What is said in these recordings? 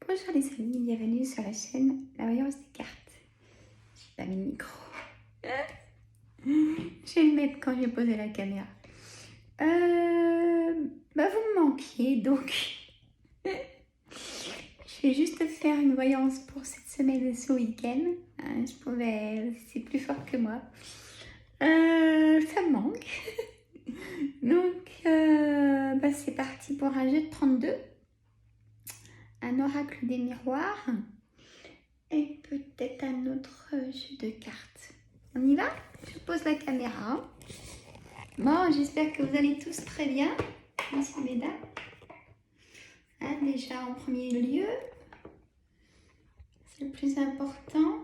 Bonjour les amis, bienvenue sur la chaîne La Voyance des Cartes. J'ai pas mis le micro. Je vais le mettre quand j'ai posé la caméra. Vous me manquiez donc. Je vais juste faire une voyance pour cette semaine et ce week-end. C'est plus fort que moi. Ça me manque. Donc, c'est parti pour un jeu de 32. Un oracle des miroirs. Et peut-être un autre jeu de cartes. On y va? Je pose la caméra. Bon, j'espère que vous allez tous très bien, messieurs, mesdames. Déjà, en premier lieu, c'est le plus important.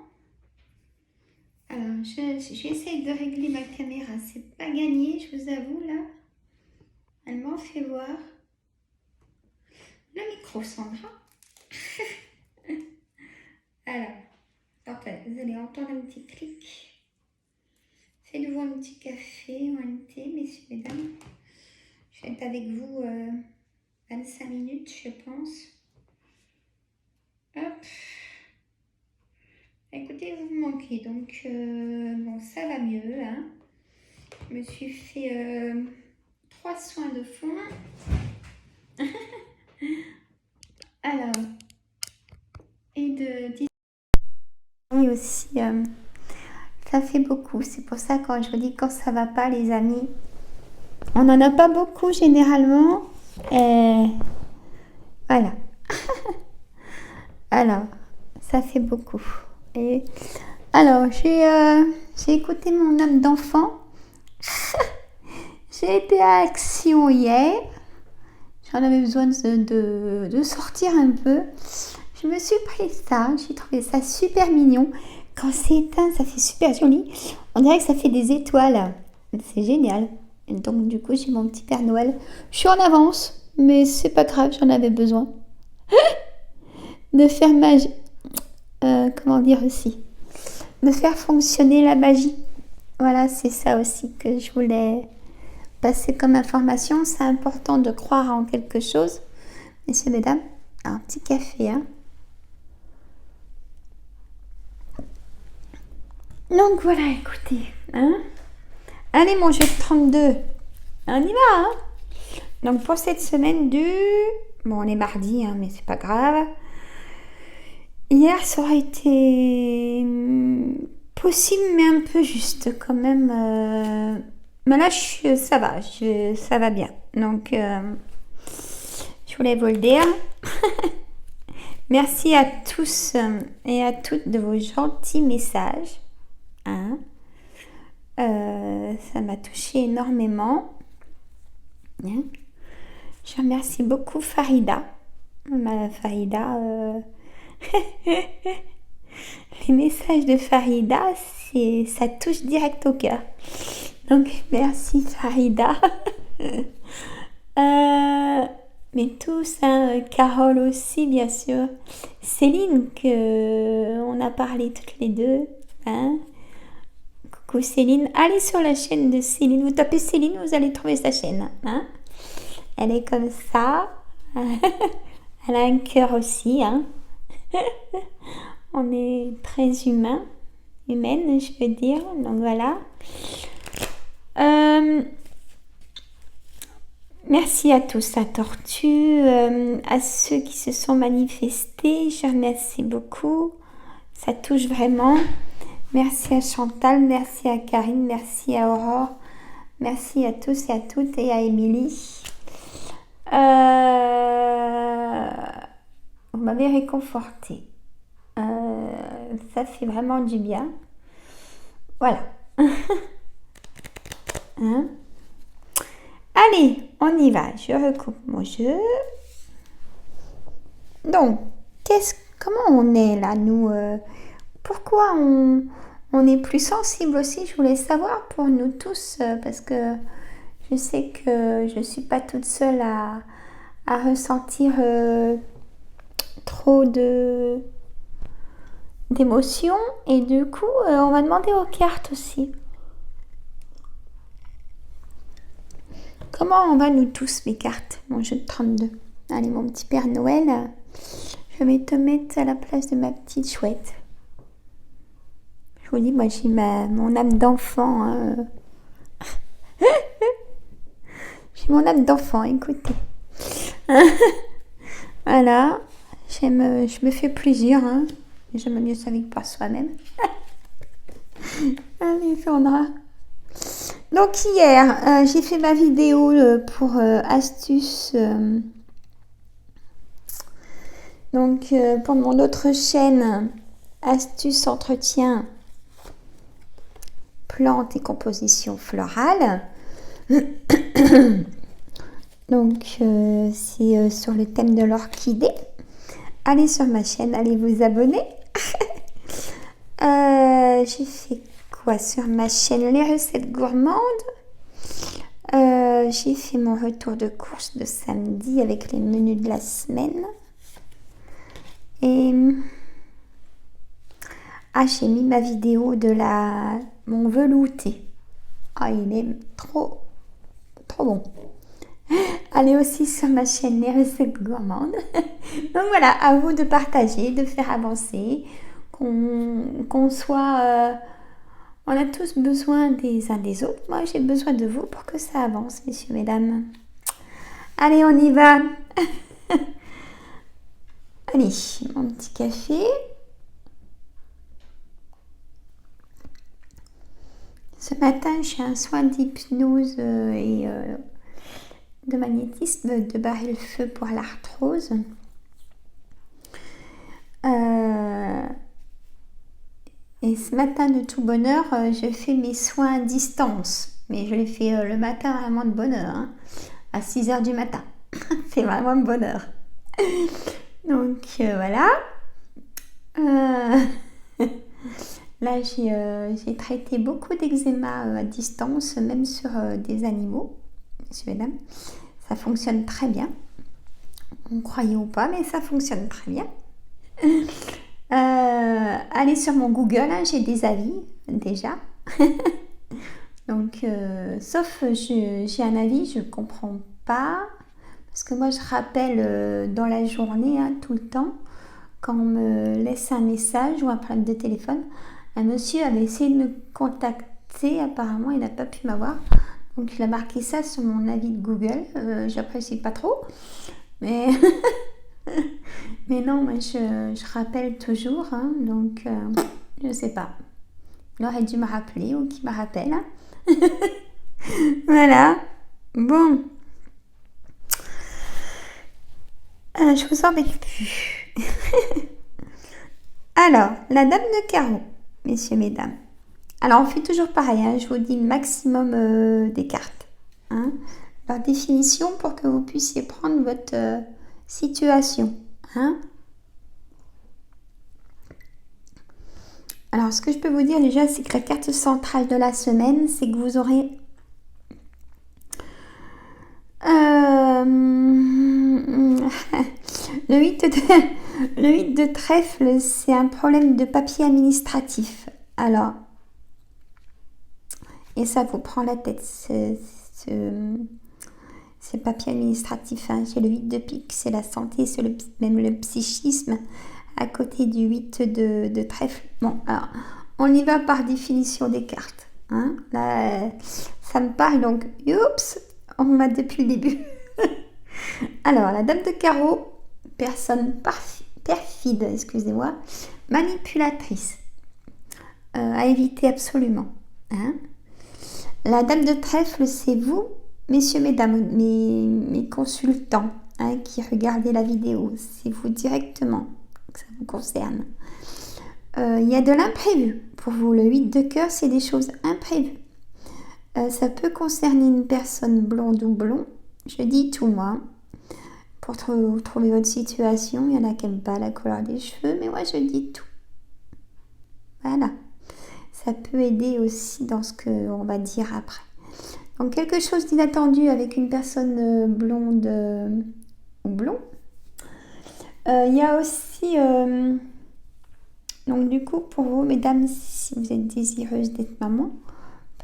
Alors, j'essaie de régler ma caméra. C'est pas gagné, je vous avoue, là. Elle m'en fait voir. Le micro, Sandra. Alors, parfait. Vous allez entendre un petit clic. Faites-vous un petit café ou un thé, messieurs, mesdames. Je vais être avec vous 25 minutes, je pense. Hop. Écoutez, vous me manquez, donc bon, ça va mieux. Hein. Je me suis fait 3 soins de fond. Alors, et de oui aussi, ça fait beaucoup. C'est pour ça quand je vous dis quand ça va pas, les amis, on n'en a pas beaucoup généralement. Et voilà. Alors, ça fait beaucoup. Et alors, j'ai écouté mon âme d'enfant. J'ai été à Action hier. J'en avais besoin de sortir un peu. Je me suis pris ça. J'ai trouvé ça super mignon. Quand c'est éteint, ça fait super joli. On dirait que ça fait des étoiles. C'est génial. Et donc, du coup, j'ai mon petit Père Noël. Je suis en avance, mais c'est pas grave, j'en avais besoin. De faire magie. Comment dire aussi? De faire fonctionner la magie. Voilà, c'est ça aussi que je voulais passer comme information. C'est important de croire en quelque chose. Messieurs, mesdames, un petit café. Hein. Donc voilà, écoutez. Hein. Allez, mon jeu de 32. On y va. Hein. Donc pour cette semaine du... Bon, on est mardi, hein, mais c'est pas grave. Hier, ça aurait été possible, mais un peu juste quand même. Mais là, ça va, ça va bien. Donc, je voulais vous le dire. Merci à tous et à toutes de vos gentils messages. Hein. Ça m'a touché énormément. Hein. Je remercie beaucoup Farida. Farida... Les messages de Farida, ça touche direct au cœur. Donc, merci Farida. Mais tous, hein, Carole aussi, bien sûr. Céline, on a parlé toutes les deux. Hein. Coucou Céline. Allez sur la chaîne de Céline. Vous tapez Céline, vous allez trouver sa chaîne. Hein. Elle est comme ça. Elle a un cœur aussi. Hein. On est très humaine, je veux dire. Donc voilà. Merci à tous, à Tortue, à ceux qui se sont manifestés. Je remercie beaucoup. Ça touche vraiment. Merci à Chantal, merci à Karine, merci à Aurore. Merci à tous et à toutes et à Émilie. Vous m'avez réconforté. Ça fait vraiment du bien. Voilà. Hein? Allez, on y va. Je recoupe mon jeu. Donc, comment on est là, nous pourquoi on est plus sensible aussi? Je voulais savoir pour nous tous, parce que je sais que je ne suis pas toute seule à ressentir trop d'émotions. Et du coup, on va demander aux cartes aussi. Comment on va nous tous, mes cartes? Mon jeu de 32. Allez, mon petit Père Noël. Je Je vais te mettre à la place de ma petite chouette. Je vous dis, moi j'ai mon âme d'enfant. Hein. J'ai mon âme d'enfant, écoutez. Voilà, je me fais plaisir. Hein. J'aime mieux ça avec par soi-même. Allez, Sandra. Donc hier, j'ai fait ma vidéo pour astuces. Pour mon autre chaîne, astuces entretien plantes et composition florale. Donc c'est sur le thème de l'orchidée. Allez sur ma chaîne, allez vous abonner. J'ai fait quoi sur ma chaîne? Les recettes gourmandes. J'ai fait mon retour de course de samedi avec les menus de la semaine. Et j'ai mis ma vidéo de mon velouté. Il est trop bon. Allez aussi sur ma chaîne Les recettes gourmandes. Donc voilà, à vous de partager, de faire avancer, qu'on soit... on a tous besoin des uns des autres. Moi, j'ai besoin de vous pour que ça avance, messieurs, mesdames. Allez, on y va. Allez, mon petit café. Ce matin, j'ai un soin d'hypnose et de magnétisme de barrer le feu pour l'arthrose. Et ce matin, de tout bonheur, je fais mes soins à distance. Mais je les fais le matin vraiment de bonne heure, hein, à 6h du matin. C'est vraiment de bonne heure. Donc voilà. Là, j'ai traité beaucoup d'eczéma à distance, même sur des animaux. Messieurs, mesdames, ça fonctionne très bien. On croyait ou pas, mais ça fonctionne très bien. Allez sur mon Google, hein, j'ai des avis déjà. Donc, sauf j'ai un avis, je ne comprends pas. Parce que moi, je rappelle dans la journée, hein, tout le temps, quand on me laisse un message ou un problème de téléphone. Un monsieur avait essayé de me contacter, apparemment, il n'a pas pu m'avoir. Donc, il a marqué ça sur mon avis de Google. J'apprécie pas trop. Mais, mais non, moi, je rappelle toujours. Hein, donc, je sais pas. Il aurait dû me rappeler ou qu'il me rappelle. Hein. Voilà. Bon. Je vous embête plus. Alors, la dame de carreau, messieurs, mesdames. Alors, on fait toujours pareil. Hein, je vous dis le maximum des cartes. Hein, leur définition pour que vous puissiez prendre votre situation. Hein. Alors, ce que je peux vous dire déjà, c'est que la carte centrale de la semaine, c'est que vous aurez... Le 8 de trèfle, c'est un problème de papier administratif. Alors, et ça vous prend la tête, c'est papier administratif. Hein. J'ai le 8 de pique, c'est la santé, c'est même le psychisme, à côté du 8 de trèfle. Bon, alors, on y va par définition des cartes. Hein. Là, ça me parle, donc, oups, on m'a depuis le début. Alors, la dame de carreau, personne perfide, excusez-moi, manipulatrice, à éviter absolument. Hein. La dame de trèfle, c'est vous, messieurs, mesdames, mes consultants, hein, qui regardez la vidéo. C'est vous directement que ça vous concerne. Il y a de l'imprévu. Pour vous, le 8 de cœur, c'est des choses imprévues. Ça peut concerner une personne blonde ou blond. Je dis tout, moi. Pour trouver votre situation, il y en a qui n'aiment pas la couleur des cheveux, mais moi, je dis tout. Voilà. Ça peut aider aussi dans ce qu'on va dire après. Donc, quelque chose d'inattendu avec une personne blonde ou blond. Il y a aussi... donc, du coup, pour vous, mesdames, si vous êtes désireuses d'être maman,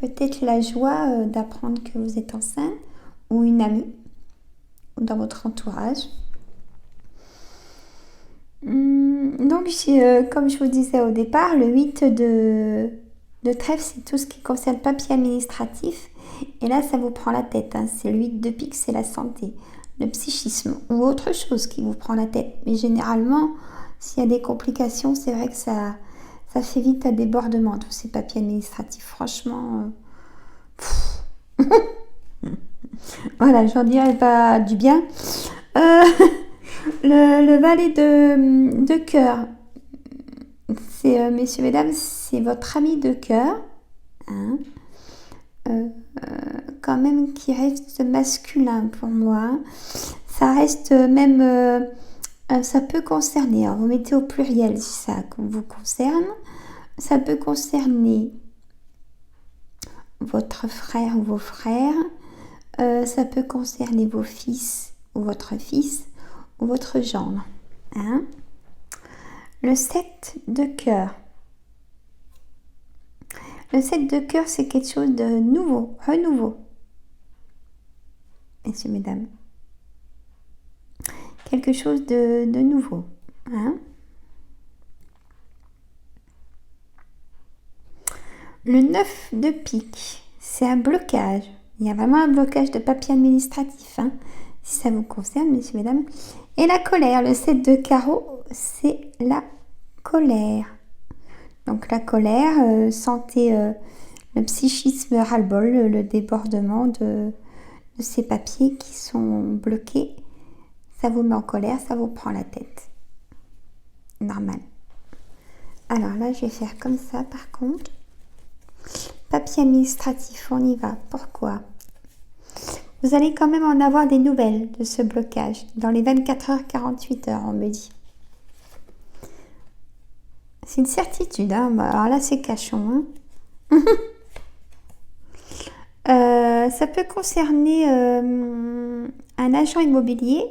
peut-être la joie d'apprendre que vous êtes enceinte ou une amie ou dans votre entourage. Donc, comme je vous disais au départ, le 8 de trèfle, c'est tout ce qui concerne papier administratif. Et là, ça vous prend la tête. Hein. C'est le 8 de pique, c'est la santé, le psychisme ou autre chose qui vous prend la tête. Mais généralement, s'il y a des complications, c'est vrai que ça fait vite à débordement, tous ces papiers administratifs. Franchement, voilà, j'en dirais pas du bien. Le valet de cœur, c'est, messieurs, mesdames, c'est votre ami de cœur, hein, quand même qui reste masculin pour moi. Ça reste même, ça peut concerner, alors vous mettez au pluriel si ça vous concerne, ça peut concerner votre frère ou vos frères, ça peut concerner vos fils ou votre fils ou votre gendre. Hein. Le 7 de cœur. Le 7 de cœur, c'est quelque chose de nouveau, renouveau. Messieurs, mesdames. Quelque chose de nouveau. Hein. Le 9 de pique, c'est un blocage. Il y a vraiment un blocage de papier administratif, hein, si ça vous concerne, messieurs, mesdames. Et la colère, le 7 de carreau, c'est la colère. Donc la colère, sentez le psychisme ras-le-bol, le débordement de ces papiers qui sont bloqués. Ça vous met en colère, ça vous prend la tête. Normal. Alors là, je vais faire comme ça par contre. Papier administratif, on y va. Pourquoi? Vous allez quand même en avoir des nouvelles de ce blocage. Dans les 24 heures, 48 heures, on me dit. C'est une certitude. Hein. Alors là, c'est cachon. Hein. Ça peut concerner un agent immobilier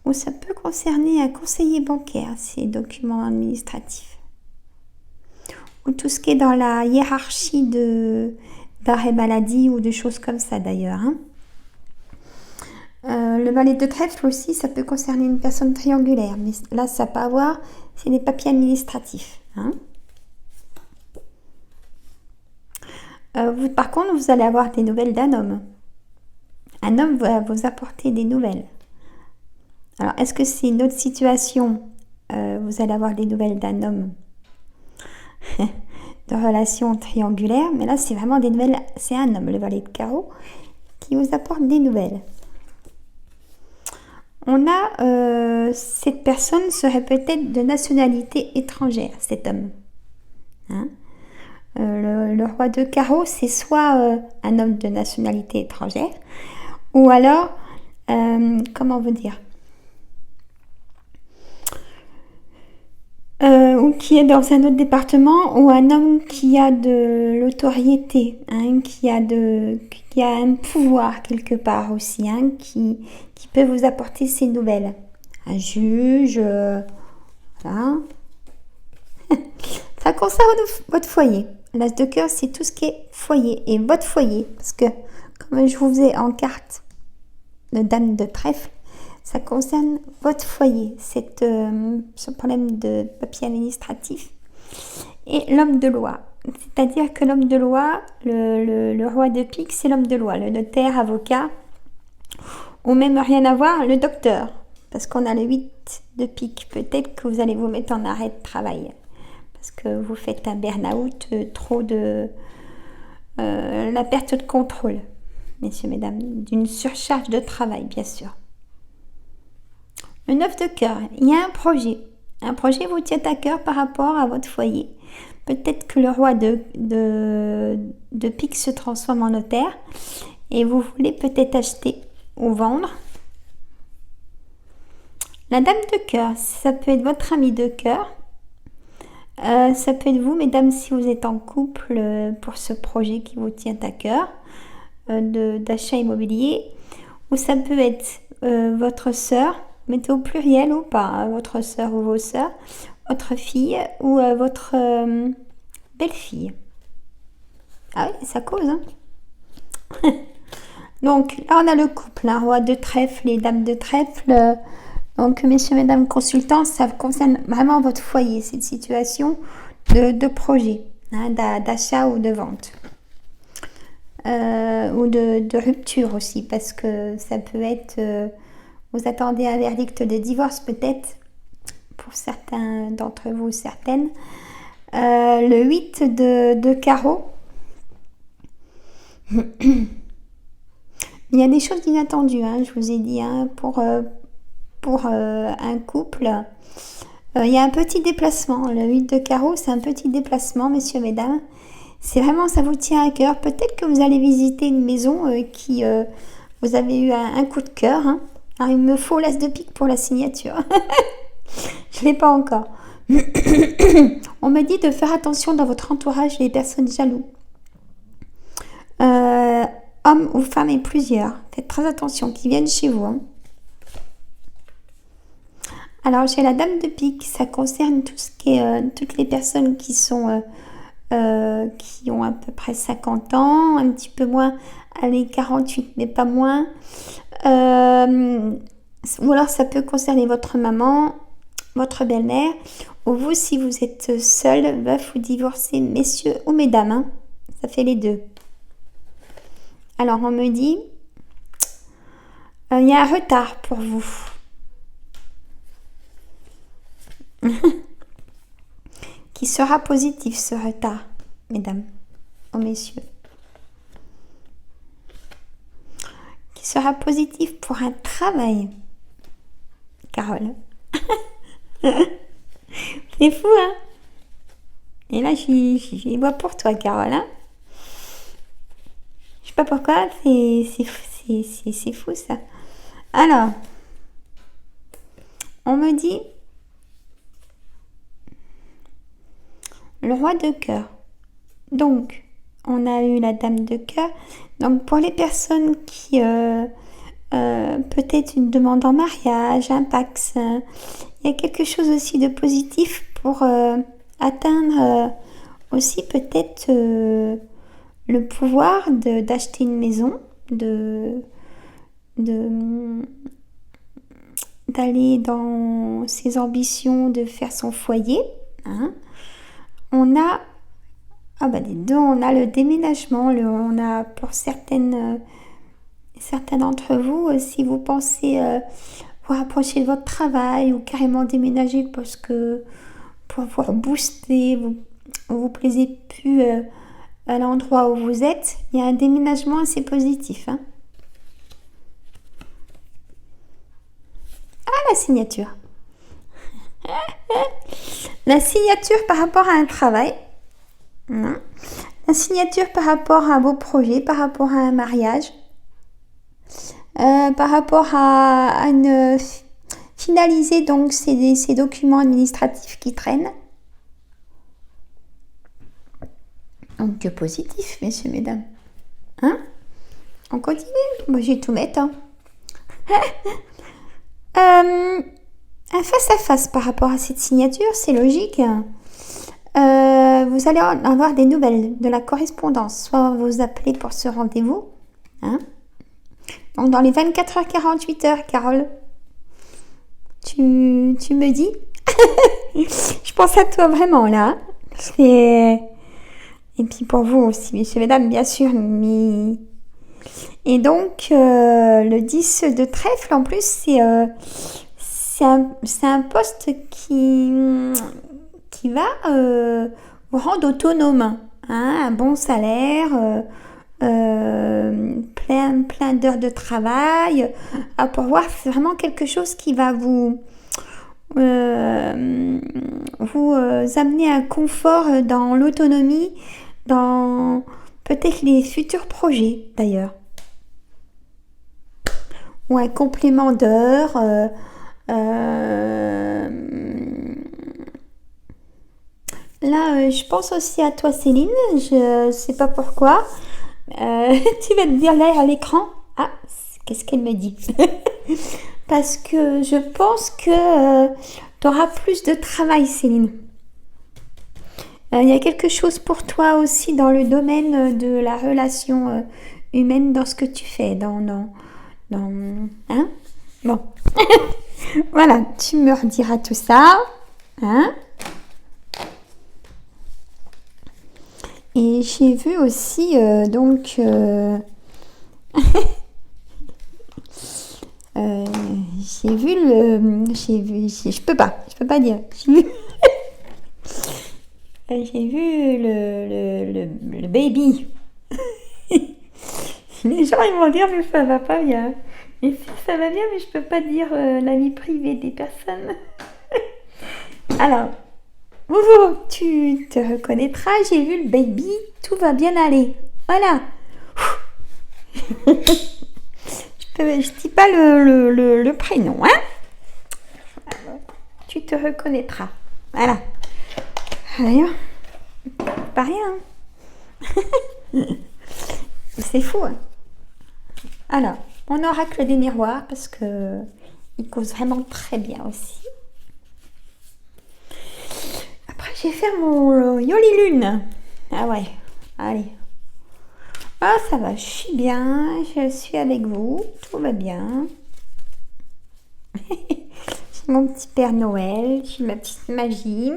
ou ça peut concerner un conseiller bancaire, ces documents administratifs. Ou tout ce qui est dans la hiérarchie d'arrêt maladie ou de choses comme ça d'ailleurs. Hein. Le valet de trèfle aussi, ça peut concerner une personne triangulaire, mais là ça peut avoir, c'est des papiers administratifs. Hein. Par contre, vous allez avoir des nouvelles d'un homme. Un homme va vous apporter des nouvelles. Alors, est-ce que c'est une autre situation? Vous allez avoir des nouvelles d'un homme de relation triangulaire, mais là c'est vraiment des nouvelles, c'est un homme, le valet de carreau, qui vous apporte des nouvelles. On a, cette personne serait peut-être de nationalité étrangère, cet homme. Hein. Le roi de carreau, c'est soit un homme de nationalité étrangère, ou alors, comment vous dire, ou qui est dans un autre département, ou un homme qui a de l'autorité, hein, qui a un pouvoir quelque part aussi, hein, qui peut vous apporter ces nouvelles. Un juge, voilà. Ça concerne votre foyer. L'as de cœur, c'est tout ce qui est foyer, et votre foyer, parce que comme je vous faisais en carte de dame de trèfle, ça concerne votre foyer, ce problème de papier administratif. Et l'homme de loi, c'est-à-dire que l'homme de loi, le roi de pique, c'est l'homme de loi, le notaire, avocat, ou même rien à voir, le docteur, parce qu'on a le 8 de pique. Peut-être que vous allez vous mettre en arrêt de travail, parce que vous faites un burn-out, trop de la perte de contrôle, messieurs, mesdames, d'une surcharge de travail, bien sûr. Le 9 de cœur, il y a un projet. Un projet vous tient à cœur par rapport à votre foyer. Peut-être que le roi de pique se transforme en notaire et vous voulez peut-être acheter ou vendre. La dame de cœur, ça peut être votre ami de cœur. Ça peut être vous, mesdames, si vous êtes en couple pour ce projet qui vous tient à cœur d'achat immobilier. Ou ça peut être votre sœur. Mettez au pluriel ou pas, hein, votre sœur ou vos sœurs, votre fille ou votre belle-fille. Ah oui, ça cause. Hein. Donc là, on a le couple, un roi de trèfle et dame de trèfle. Donc, messieurs, mesdames consultants, ça concerne vraiment votre foyer, cette situation de projet, hein, d'achat ou de vente. Ou de rupture aussi, parce que ça peut être... vous attendez un verdict de divorce peut-être, pour certains d'entre vous, certaines. Le 8 de carreau. Il y a des choses inattendues, hein, je vous ai dit, hein, pour un couple. Il y a un petit déplacement. Le 8 de carreau, c'est un petit déplacement, messieurs, mesdames. C'est vraiment, ça vous tient à cœur. Peut-être que vous allez visiter une maison qui... vous avez eu un coup de cœur. Hein. Alors, il me faut l'as de pique pour la signature. Je ne l'ai pas encore. On me dit de faire attention dans votre entourage les personnes jalouses. Hommes ou femmes et plusieurs. Faites très attention, qui viennent chez vous. Hein. Alors, j'ai la dame de pique. Ça concerne tout ce qui est, toutes les personnes qui sont... qui ont à peu près 50 ans, un petit peu moins, allez, 48, mais pas moins. Ou alors, ça peut concerner votre maman, votre belle-mère, ou vous, si vous êtes seul, veuf ou divorcé, messieurs ou mesdames. Hein. Ça fait les deux. Alors, on me dit, il y a un retard pour vous. Qui sera positif, ce retard, mesdames ou messieurs. Qui sera positif pour un travail, Carole. C'est fou, hein? Et là, j'y vois pour toi, Carole. Hein? Je sais pas pourquoi, c'est fou, ça. Alors, on me dit... Le roi de cœur. Donc, on a eu la dame de cœur. Donc, pour les personnes qui... peut-être une demande en mariage, un pax. Il y a quelque chose aussi de positif pour atteindre aussi peut-être le pouvoir d'acheter une maison, d'aller dans ses ambitions, de faire son foyer. Hein. On a, les deux, on a le déménagement, on a pour certains d'entre vous, si vous pensez vous rapprocher de votre travail ou carrément déménager parce que pour vous booster, vous plaisez plus à l'endroit où vous êtes, il y a un déménagement assez positif. Hein. Ah, la signature. La signature par rapport à un travail. Non. La signature par rapport à vos projets, par rapport à un mariage. Par rapport à une... finaliser donc ces documents administratifs qui traînent. Donc que positif, messieurs, mesdames. Hein? On continue. Moi, je vais tout mettre. Hein. Un face-à-face par rapport à cette signature, c'est logique. Vous allez avoir des nouvelles de la correspondance. Soit vous appelez pour ce rendez-vous. Hein? Donc, dans les 24 heures, 48 heures, Carole, tu me dis. Je pense à toi vraiment, là. Et puis pour vous aussi, messieurs, mesdames, bien sûr. Mais... Et donc, le 10 de trèfle, en plus, c'est un poste qui va vous rendre autonome. Hein, un bon salaire, plein d'heures de travail, à pouvoir faire vraiment quelque chose qui va vous amener un confort dans l'autonomie, dans peut-être les futurs projets d'ailleurs. Ou un complément d'heures. Là, je pense aussi à toi, Céline. Je sais pas pourquoi. Tu vas te dire là à l'écran. Ah, qu'est-ce qu'elle me dit? Parce que je pense que tu auras plus de travail, Céline. Il y a quelque chose pour toi aussi dans le domaine de la relation humaine, dans ce que tu fais, hein? Bon. Voilà, tu me rediras tout ça. Hein? Et j'ai vu aussi, j'ai vu je peux pas dire. J'ai vu le baby. Les gens ils vont dire mais ça va pas bien. Et si ça va bien mais je peux pas dire la vie privée des personnes. Alors, Mouvou, tu te reconnaîtras, j'ai vu le baby, tout va bien aller. Voilà. Je dis pas le prénom, hein. Tu te reconnaîtras. Voilà. Rien. Pas rien. C'est fou, hein. Alors, mon oracle des miroirs, parce que il cause vraiment très bien aussi. Après, je vais faire mon Yoli Lune. Ah ouais, allez. Ah, ça va, je suis bien, je suis avec vous, tout va bien. J'ai mon petit Père Noël, j'ai ma petite magie.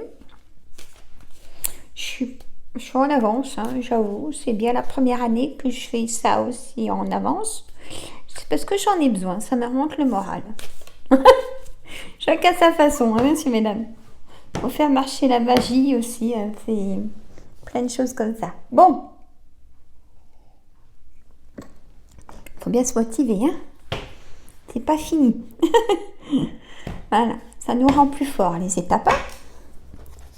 Je suis en avance, hein, j'avoue. C'est bien la première année que je fais ça aussi en avance. C'est parce que j'en ai besoin, ça me remonte le moral. Chacun sa façon, hein, messieurs, mesdames. Faut faire marcher la magie aussi, hein, c'est plein de choses comme ça. Bon. Faut bien se motiver, hein. C'est pas fini. Voilà, ça nous rend plus forts, les étapes.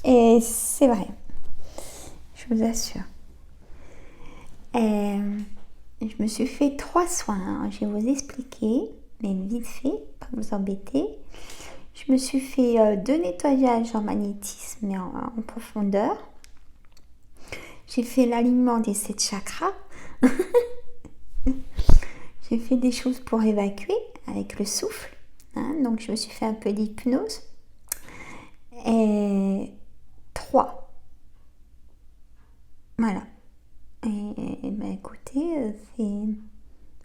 Et c'est vrai. Je vous assure. Je me suis fait 3 soins, hein. Je vais vous expliquer, mais vite fait, pas vous embêter. Je me suis fait 2 nettoyages en magnétisme et en profondeur. J'ai fait l'alignement des 7 chakras. J'ai fait des choses pour évacuer avec le souffle. Hein, donc je me suis fait un peu d'hypnose. Et 3. Voilà. Et ben écoutez,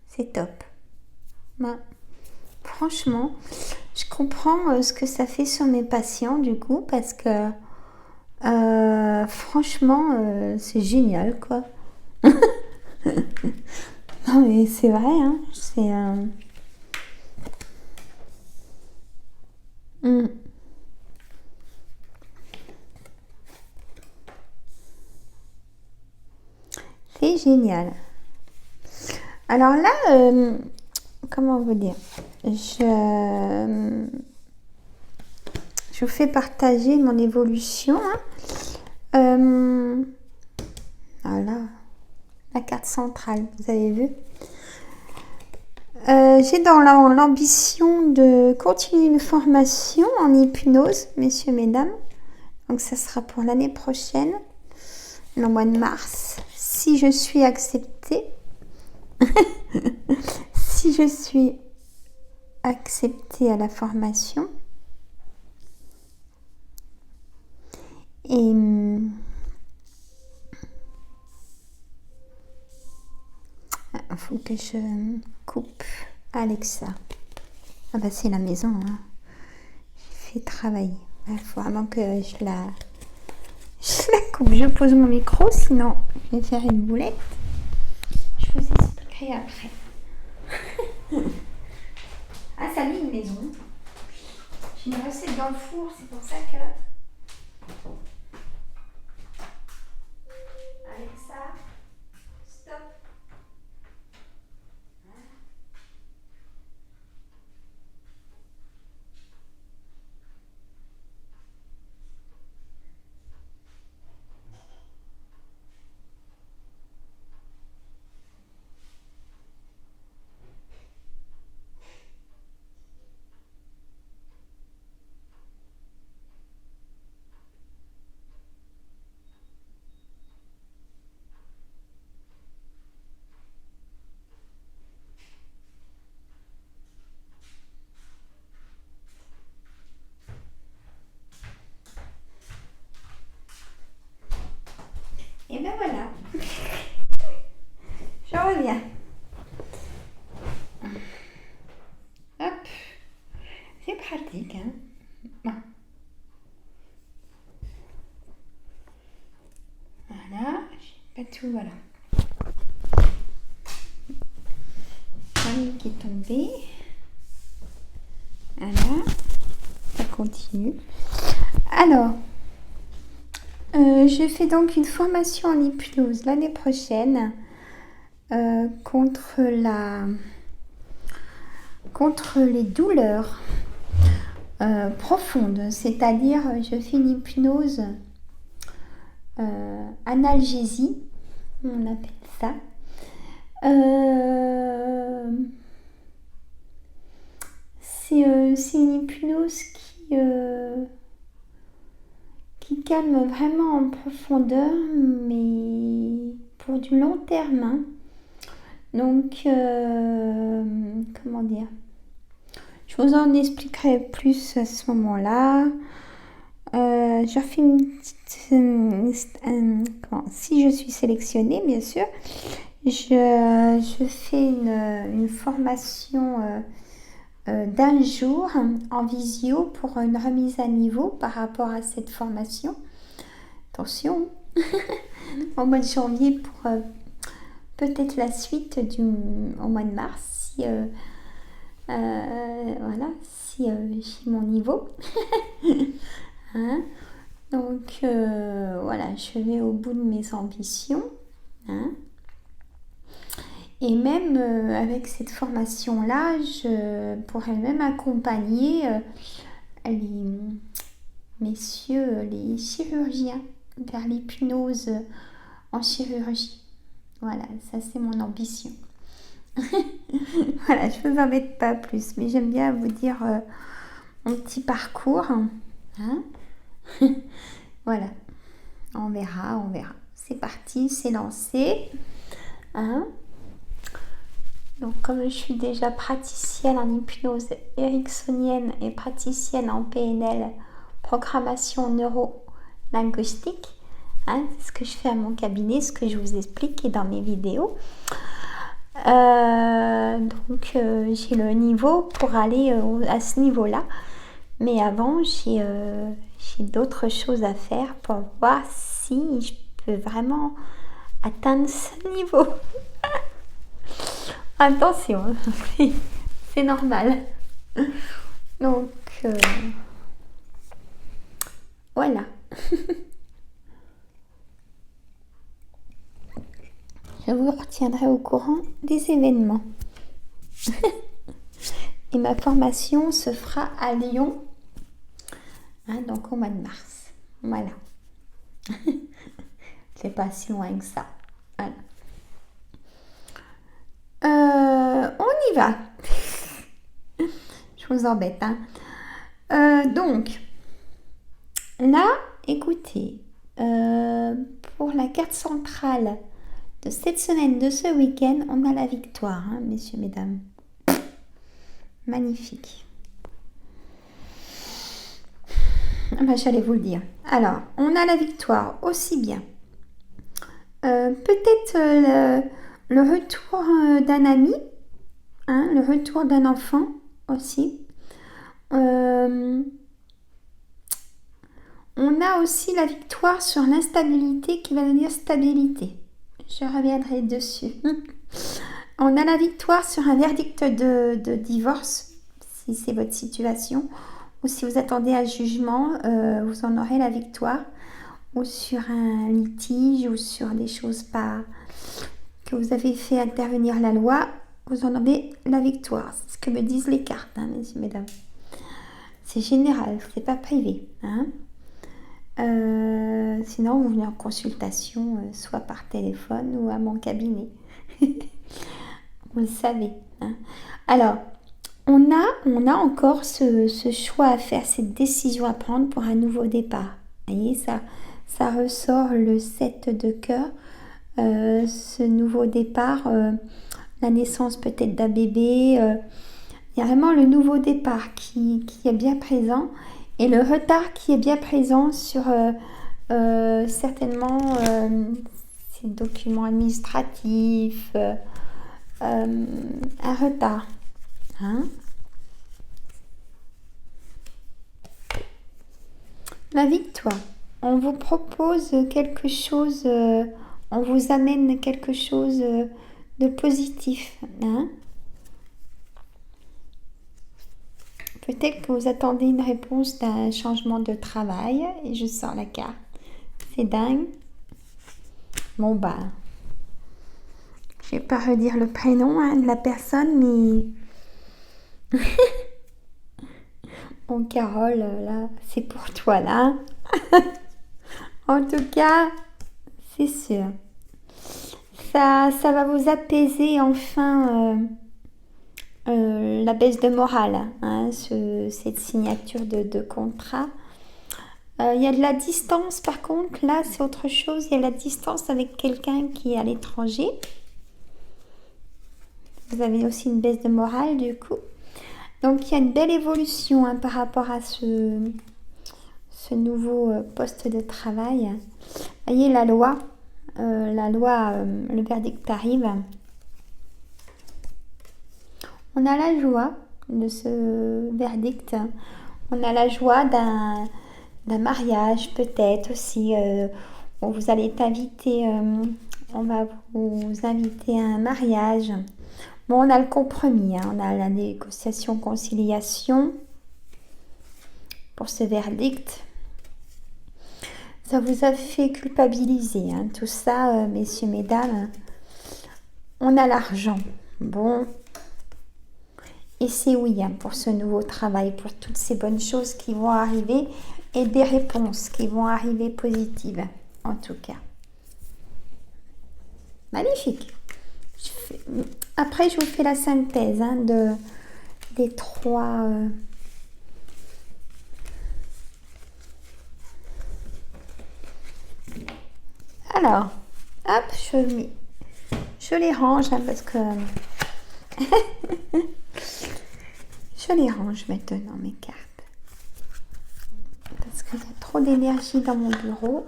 c'est top. Ben, franchement, je comprends ce que ça fait sur mes patients du coup, parce que franchement, c'est génial quoi. Non mais c'est vrai, hein, c'est c'est génial. Alors là, comment vous dire, je vous fais partager mon évolution. Hein. Voilà, la carte centrale, vous avez vu. J'ai dans l'ambition de continuer une formation en hypnose, messieurs, mesdames. Donc ça sera pour l'année prochaine, le mois de mars, si je suis acceptée. Si je suis acceptée à la formation. Et il faut que je coupe Alexa. Ah bah c'est la maison, hein. J'ai fait travailler. Il faut vraiment que je la coupe. Je pose mon micro, sinon je vais faire une boulette. Je vous expliquerai après. Ah, ça lit une maison. J'ai une recette dans le four, c'est pour ça que... Alexa, stop. Et ben voilà. Je reviens. Hop. C'est parti. Bon. Voilà, j'ai pas tout, voilà. Un qui est tombé. Voilà, ça continue. Alors, je fais donc une formation en hypnose l'année prochaine contre les douleurs profondes. C'est-à-dire, je fais une hypnose analgésie, on appelle ça. C'est une hypnose qui calme vraiment en profondeur, mais pour du long terme. Hein. Donc, comment dire? Je vous en expliquerai plus à ce moment-là. Je fais une petite... si je suis sélectionnée, bien sûr, je fais une formation d'un jour en visio pour une remise à niveau par rapport à cette formation. Attention, au mois de janvier pour peut-être la suite au mois de mars, si, voilà, si j'ai mon niveau. Hein? Donc voilà, je vais au bout de mes ambitions. Hein? Et même avec cette formation-là, je pourrais même accompagner les messieurs, les chirurgiens vers l'hypnose en chirurgie. Voilà, ça c'est mon ambition. Voilà, je ne vous embête pas plus, mais j'aime bien vous dire mon petit parcours. Hein? Voilà, on verra. C'est parti, c'est lancé. Hein? Donc, comme je suis déjà praticienne en hypnose ericksonienne et praticienne en PNL, programmation neuro-linguistique, hein, c'est ce que je fais à mon cabinet, ce que je vous explique et dans mes vidéos. Donc, j'ai le niveau pour aller à ce niveau-là. Mais avant, j'ai d'autres choses à faire pour voir si je peux vraiment atteindre ce niveau. Attention, c'est normal. Donc, voilà. Je vous retiendrai au courant des événements. Et ma formation se fera à Lyon, hein, donc au mois de mars. Voilà. C'est pas si loin que ça. Voilà. On y va. Je vous embête. Hein. Donc, là, écoutez, pour la carte centrale de cette semaine, de ce week-end, on a la victoire, hein, messieurs, mesdames. Magnifique. Ben, j'allais vous le dire. Alors, on a la victoire aussi bien. Peut-être le retour d'un ami, hein, le retour d'un enfant aussi. On a aussi la victoire sur l'instabilité qui va devenir stabilité. Je reviendrai dessus. On a la victoire sur un verdict de divorce, si c'est votre situation, ou si vous attendez un jugement, vous en aurez la victoire, ou sur un litige, ou sur des choses pas que vous avez fait intervenir la loi, vous en aurez la victoire. C'est ce que me disent les cartes, hein, messieurs, mesdames. C'est général, c'est pas privé. Hein. Sinon, vous venez en consultation, soit par téléphone ou à mon cabinet. Vous le savez. Hein. Alors, on a encore ce choix à faire, cette décision à prendre pour un nouveau départ. Vous voyez, ça ressort le 7 de cœur. Ce nouveau départ, la naissance peut-être d'un bébé. Il y a vraiment le nouveau départ qui est bien présent. Et le retard qui est bien présent sur certainement ces documents administratifs, un retard. Hein. La victoire. On vous propose quelque chose, on vous amène quelque chose de positif. Hein. Peut-être que vous attendez une réponse d'un changement de travail. Et je sors la carte. C'est dingue. Bon bah, je vais pas redire le prénom de la personne, mais bon Carole, là, c'est pour toi là. En tout cas, c'est sûr. Ça va vous apaiser enfin la baisse de morale, hein, cette signature de contrat. Il y a de la distance par contre, là c'est autre chose, il y a de la distance avec quelqu'un qui est à l'étranger. Vous avez aussi une baisse de morale du coup. Donc il y a une belle évolution hein, par rapport à ce nouveau poste de travail. Vous voyez la loi, le verdict arrive. On a la joie de ce verdict. On a la joie d'un mariage peut-être aussi. Où vous allez être invité, on va vous inviter à un mariage. Bon, on a le compromis, hein, on a la négociation, conciliation pour ce verdict. Ça vous a fait culpabiliser, hein, tout ça, messieurs, mesdames. On a l'argent. Bon. Et c'est oui hein, pour ce nouveau travail, pour toutes ces bonnes choses qui vont arriver et des réponses qui vont arriver positives, en tout cas. Magnifique. Après, je vous fais la synthèse hein, des trois... Alors, hop, je les range hein, parce que... je les range maintenant, mes cartes. Parce qu'il y a trop d'énergie dans mon bureau.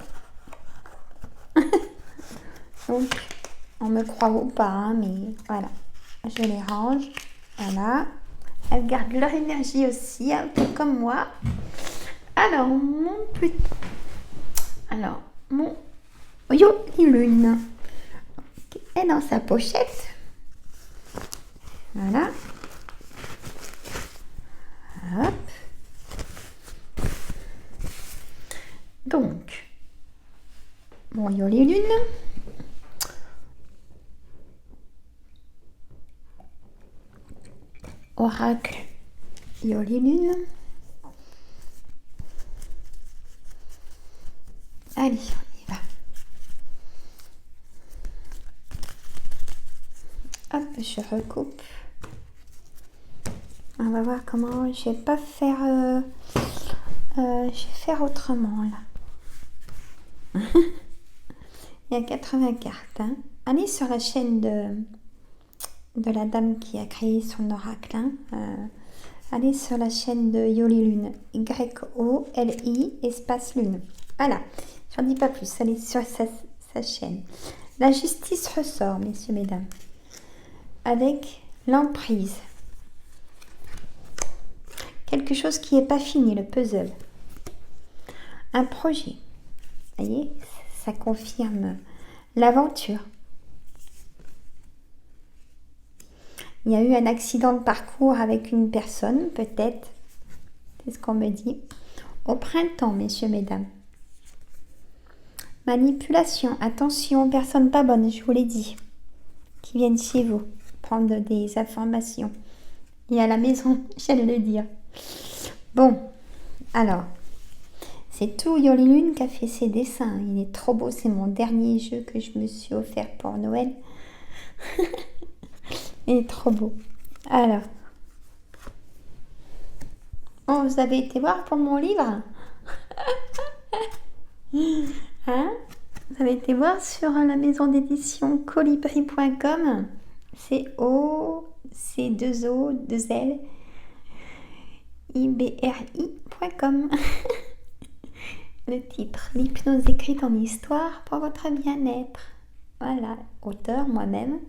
Donc, on me croit ou pas, hein, mais voilà. Je les range. Voilà. Elles gardent leur énergie aussi, un peu comme moi. Alors, mon Yoli-Lune est dans sa pochette. Voilà. Hop. Donc, mon Yoli-Lune. Oracle Yoli-Lune. Allez, on y va. Hop, je recoupe. On va voir comment je vais pas faire. Je vais faire autrement là. Il y a 80 cartes. Hein. Allez sur la chaîne de la dame qui a créé son oracle. Hein. Allez sur la chaîne de Yoli-Lune. Y-O-L-I espace Lune. Voilà. J'en dis pas plus. Allez sur sa chaîne. La justice ressort, messieurs, mesdames. Avec l'emprise. Quelque chose qui n'est pas fini, le puzzle. Un projet. Vous voyez, ça confirme l'aventure. Il y a eu un accident de parcours avec une personne, peut-être. C'est ce qu'on me dit. Au printemps, messieurs, mesdames. Manipulation. Attention, personne pas bonne, je vous l'ai dit. Qui viennent chez vous prendre des informations. Et à la maison, j'allais le dire. Bon, alors, c'est tout Yoli-Lune qui a fait ses dessins. Il est trop beau, c'est mon dernier jeu que je me suis offert pour Noël. Il est trop beau. Alors, oh, vous avez été voir pour mon livre hein? Vous avez été voir sur la maison d'édition colibri.com. C-O-C-2-O-2-L IBRI.com. Le titre, l'hypnose écrite en histoire pour votre bien-être. Voilà, auteur moi-même,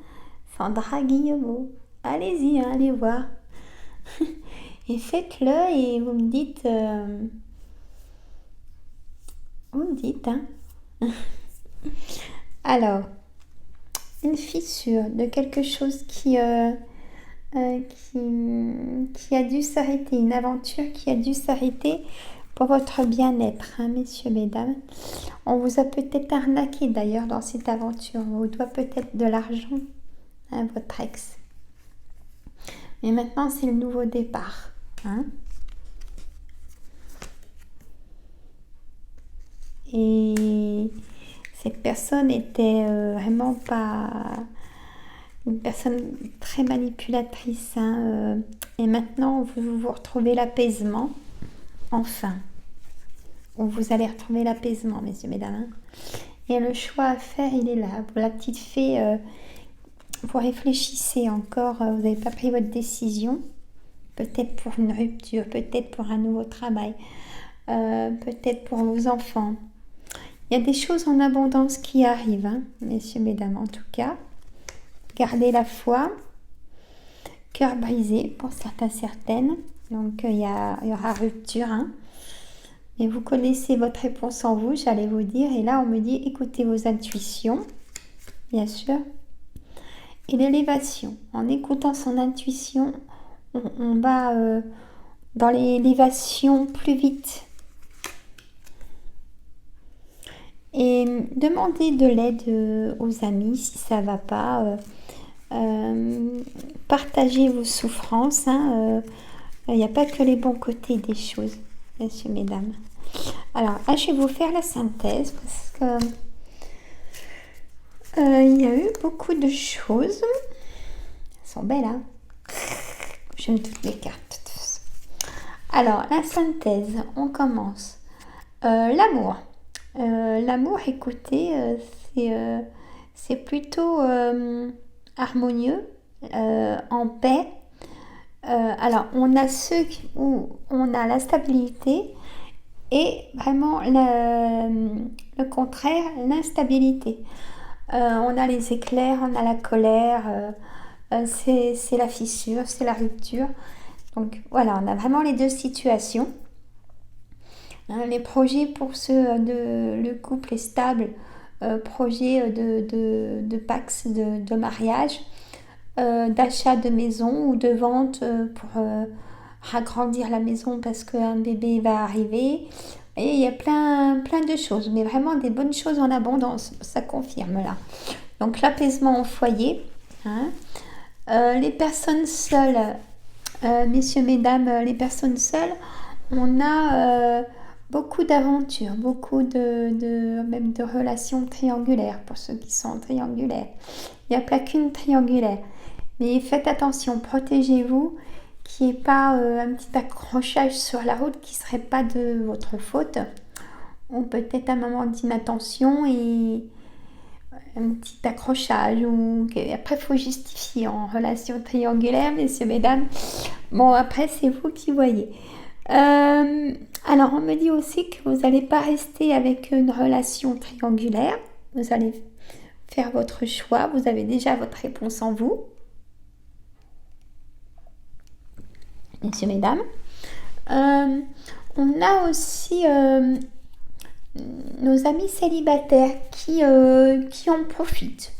Sandra Guillemot. Allez-y, hein, allez voir. Et faites-le et vous me dites vous me dites, hein. Alors, une fissure de quelque chose qui a dû s'arrêter, une aventure qui a dû s'arrêter pour votre bien-être, hein, messieurs, mesdames. On vous a peut-être arnaqué d'ailleurs dans cette aventure. On vous doit peut-être de l'argent à votre ex. Mais maintenant, c'est le nouveau départ, hein. Et cette personne était vraiment pas une personne très manipulatrice, hein, et maintenant, vous retrouvez l'apaisement. Enfin, vous allez retrouver l'apaisement, messieurs, mesdames, hein. Et le choix à faire, il est là. Pour la petite fée, vous réfléchissez encore, vous n'avez pas pris votre décision. Peut-être pour une rupture, peut-être pour un nouveau travail, peut-être pour vos enfants. Il y a des choses en abondance qui arrivent, hein, messieurs, mesdames, en tout cas. Gardez la foi. Cœur brisé pour certains, certaines. Donc, il y aura rupture, hein. Et vous connaissez votre réponse en vous, j'allais vous dire. Et là, on me dit, écoutez vos intuitions, bien sûr. Et l'élévation. En écoutant son intuition, on va dans l'élévation plus vite. Et demandez de l'aide aux amis si ça ne va pas. Partagez vos souffrances, hein. Il n'y a pas que les bons côtés des choses, messieurs, mesdames. Alors, là, je vais vous faire la synthèse parce que il y a eu beaucoup de choses. Elles sont belles, hein. J'aime toutes les cartes. Alors, la synthèse, on commence. L'amour. L'amour, écoutez, c'est plutôt harmonieux, en paix. Alors, on a ceux où on a la stabilité et vraiment le contraire, l'instabilité. On a les éclairs, on a la colère, c'est la fissure, c'est la rupture. Donc voilà, on a vraiment les deux situations. Hein, les projets pour ceux le couple est stable, projet de Pax, de mariage, d'achat de maison ou de vente pour agrandir la maison parce qu'un bébé va arriver. Et il y a plein de choses, mais vraiment des bonnes choses en abondance, ça confirme là. Donc l'apaisement au foyer, hein. Les personnes seules, messieurs, mesdames, les personnes seules, on a beaucoup d'aventures, beaucoup même de relations triangulaires pour ceux qui sont triangulaires. Il n'y a pas qu'une triangulaire. Mais faites attention, protégez-vous, qu'il n'y ait pas un petit accrochage sur la route qui ne serait pas de votre faute. Ou peut-être un moment d'inattention et un petit accrochage. Après, il faut justifier en relation triangulaire, messieurs, mesdames. Bon, après, c'est vous qui voyez. Alors, on me dit aussi que vous n'allez pas rester avec une relation triangulaire. Vous allez faire votre choix. Vous avez déjà votre réponse en vous. Messieurs, mesdames. On a aussi nos amis célibataires qui en profitent.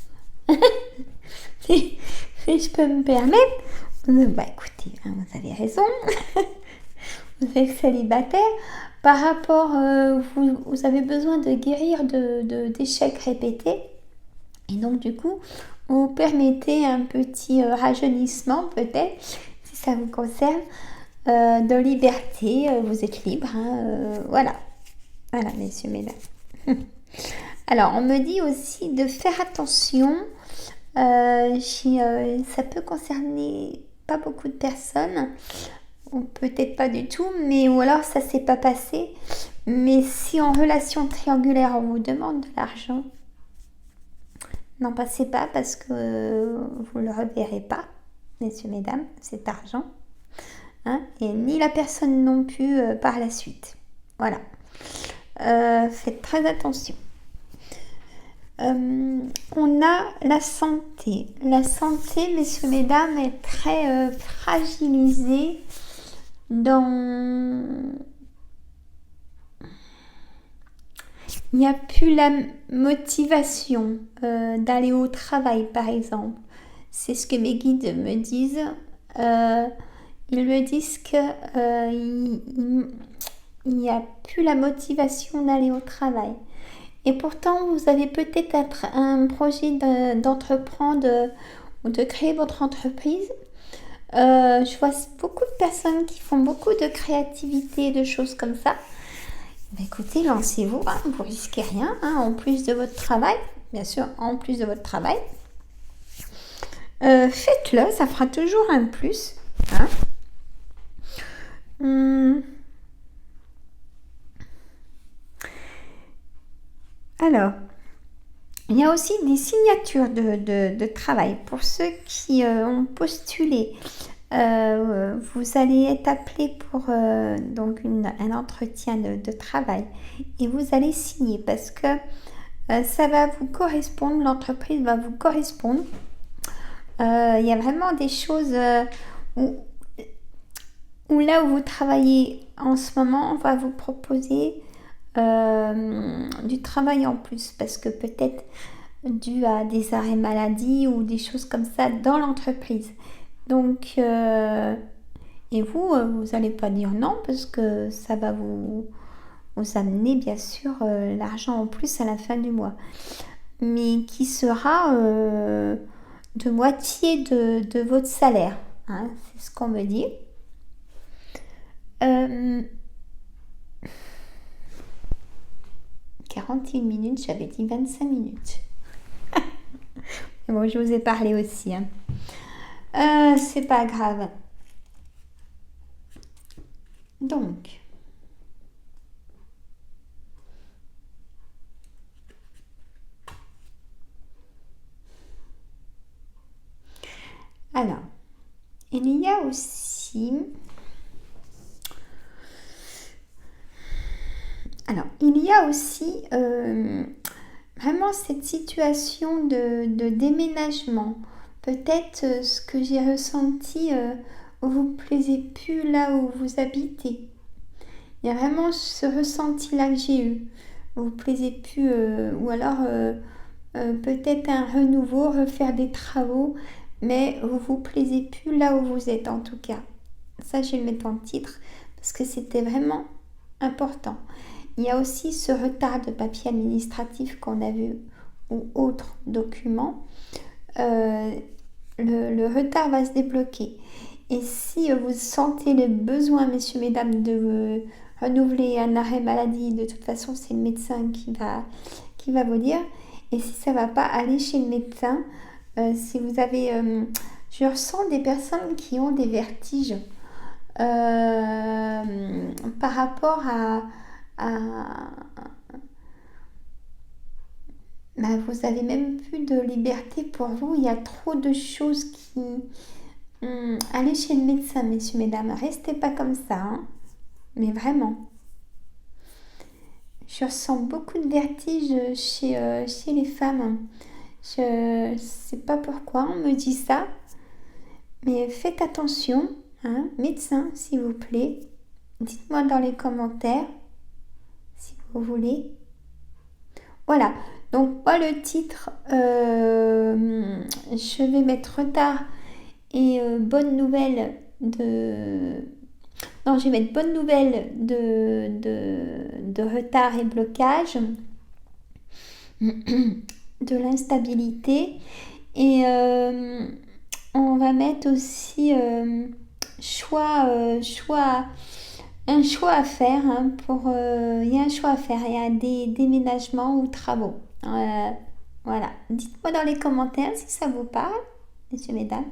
si je peux me permettre. Bah écoutez, hein, vous avez raison. Vous êtes célibataire. Par rapport, vous avez besoin de guérir d'échecs répétés. Et donc du coup, vous permettez un petit rajeunissement peut-être, si ça vous concerne, de liberté. Vous êtes libre, hein, voilà. Voilà, messieurs, mesdames. Alors, on me dit aussi de faire attention. Ça peut concerner pas beaucoup de personnes, ou peut-être pas du tout, ou alors ça s'est pas passé. Mais si en relation triangulaire, on vous demande de l'argent, n'en passez pas parce que vous ne le reverrez pas, messieurs, mesdames, cet argent. Hein, et ni la personne non plus par la suite. Voilà. Faites très attention. On a la santé. La santé, messieurs, mesdames, est très fragilisée il n'y a plus la motivation d'aller au travail, par exemple. C'est ce que mes guides me disent. Ils me disent que il n'y a plus la motivation d'aller au travail. Et pourtant, vous avez peut-être un projet d'entreprendre ou de créer votre entreprise. Je vois beaucoup de personnes qui font beaucoup de créativité, de choses comme ça. Écoutez, lancez-vous, hein, vous ne risquez rien, hein, en plus de votre travail, bien sûr, en plus de votre travail. Faites-le, ça fera toujours un plus. Hein. Alors, il y a aussi des signatures de travail. Pour ceux qui ont postulé, vous allez être appelé pour donc un entretien de travail et vous allez signer parce que ça va vous correspondre, l'entreprise va vous correspondre. Il y a vraiment des choses où là où vous travaillez en ce moment, on va vous proposer du travail en plus parce que peut-être dû à des arrêts maladie ou des choses comme ça dans l'entreprise. Donc, et vous n'allez pas dire non parce que ça va vous amener bien sûr l'argent en plus à la fin du mois. Mais qui sera de moitié de votre salaire. Hein, c'est ce qu'on me dit. 41 minutes, j'avais dit 25 minutes. Bon, je vous ai parlé aussi. Hein. C'est pas grave. Donc, alors, il y a aussi... vraiment cette situation de déménagement. Peut-être ce que j'ai ressenti, vous ne plaisez plus là où vous habitez. Il y a vraiment ce ressenti-là que j'ai eu. Vous ne plaisez plus, ou alors peut-être un renouveau, refaire des travaux, mais vous ne vous plaisez plus là où vous êtes en tout cas. Ça, je vais le mettre en titre parce que c'était vraiment important. Il y a aussi ce retard de papier administratif qu'on a vu ou autres documents. Le retard va se débloquer. Et si vous sentez le besoin, messieurs, mesdames, de renouveler un arrêt maladie, de toute façon, c'est le médecin qui va vous dire. Et si ça ne va pas, allez chez le médecin. Si vous avez... je ressens des personnes qui ont des vertiges par rapport à vous avez même plus de liberté pour vous. Il y a trop de choses qui... allez chez le médecin, messieurs, mesdames. Restez pas comme ça. Hein. Mais vraiment. Je ressens beaucoup de vertiges chez les femmes. Je ne sais pas pourquoi on me dit ça. Mais faites attention. Hein. Médecin, s'il vous plaît. Dites-moi dans les commentaires si vous voulez. Voilà, donc moi le titre, je vais mettre retard et bonne nouvelle de... Non, je vais mettre bonne nouvelle de retard et blocage, de l'instabilité. Et on va mettre aussi un choix à faire hein, il y a un choix à faire, il y a des déménagements ou travaux. Voilà, dites-moi dans les commentaires si ça vous parle, messieurs, mesdames.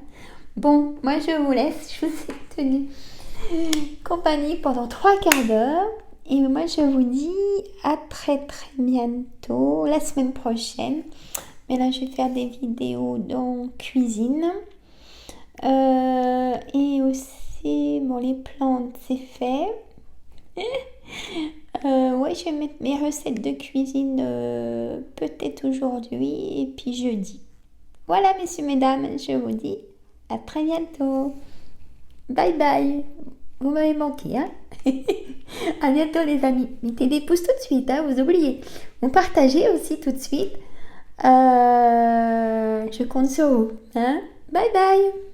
Bon, moi je vous laisse, je vous ai tenu compagnie pendant 3 quarts d'heure. Et moi je vous dis à très très bientôt, la semaine prochaine. Mais là je vais faire des vidéos dans cuisine. Et aussi, bon, les plantes c'est fait. Ouais, je vais mettre mes recettes de cuisine peut-être aujourd'hui et puis jeudi. Voilà, messieurs, mesdames, je vous dis à très bientôt. Bye bye. Vous m'avez manqué, hein? À bientôt les amis. Mettez des pouces tout de suite, hein, vous oubliez. Vous partagez aussi tout de suite. Je compte sur vous. Hein. Bye bye.